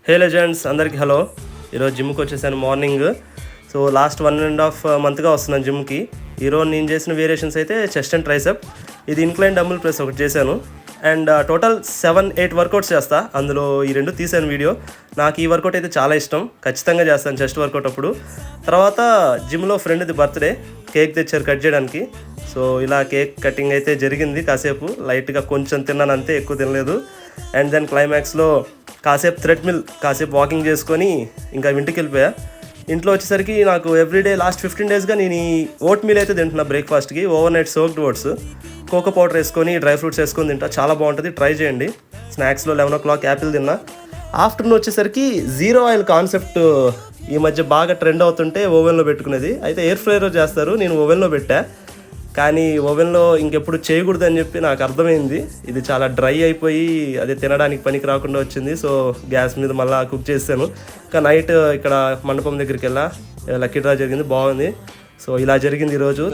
హే legends అందరికీ hello. ఈరోజు జిమ్కి వచ్చేసాను మార్నింగ్. సో లాస్ట్ 1.5 మంత్గా వస్తున్నాను జిమ్కి. ఈరోజు నేను చేసిన వేరియేషన్స్ అయితే చెస్ట్ అండ్ ట్రైసెప్, ఇది ఇంక్లైన్ డంబుల్ ప్రెస్ ఒకటి చేశాను. అండ్ టోటల్ 7-8 వర్కౌట్స్ చేస్తా. అందులో ఈ 2 తీసాను వీడియో. నాకు ఈ వర్కౌట్ అయితే చాలా ఇష్టం, ఖచ్చితంగా చేస్తాను చెస్ట్ వర్కౌట్ అప్పుడు. తర్వాత జిమ్లో ఫ్రెండ్ది బర్త్డే, కేక్ తెచ్చారు కట్ చేయడానికి. సో ఇలా కేక్ కటింగ్ అయితే జరిగింది. కాసేపు లైట్గా కొంచెం తిన్నాను అంతే, ఎక్కువ తినలేదు. అండ్ దెన్ క్లైమాక్స్లో కాసేపు థ్రెడ్మిల్, కాసేపు వాకింగ్ చేసుకొని ఇంకా ఇంటికి వెళ్ళిపోయా. ఇంట్లో వచ్చేసరికి నాకు ఎవ్రీడే లాస్ట్ 15 డేస్గా నేను ఈ ఓట్ మీల్ అయితే తింటున్నా బ్రేక్ఫాస్ట్కి. Overnight soaked oats, cocoa powder వేసుకొని డ్రై ఫ్రూట్స్ వేసుకొని తింటా, చాలా బాగుంటుంది, ట్రై చేయండి. స్నాక్స్లో 11 o'clock యాపిల్ తిన్నా. ఆఫ్టర్నూన్ వచ్చేసరికి జీరో ఆయిల్ కాన్సెప్ట్ ఈ మధ్య బాగా ట్రెండ్ అవుతుంటే ఓవెన్లో పెట్టుకునేది. అయితే ఎయిర్ ఫ్రైయర్ చేస్తారు, నేను ఓవెన్లో పెట్టా. కానీ ఓవెన్లో ఇంకెప్పుడు చేయకూడదని చెప్పి నాకు అర్థమైంది. ఇది చాలా డ్రై అయిపోయి అది తినడానికి పనికి రాకుండా వచ్చింది. సో గ్యాస్ మీద మళ్ళీ కుక్ చేశాను. ఇంకా నైట్ ఇక్కడ మండపం దగ్గరికి వెళ్ళా, లక్కీ డ్రా జరిగింది, బాగుంది. సో ఇలా జరిగింది ఈరోజు.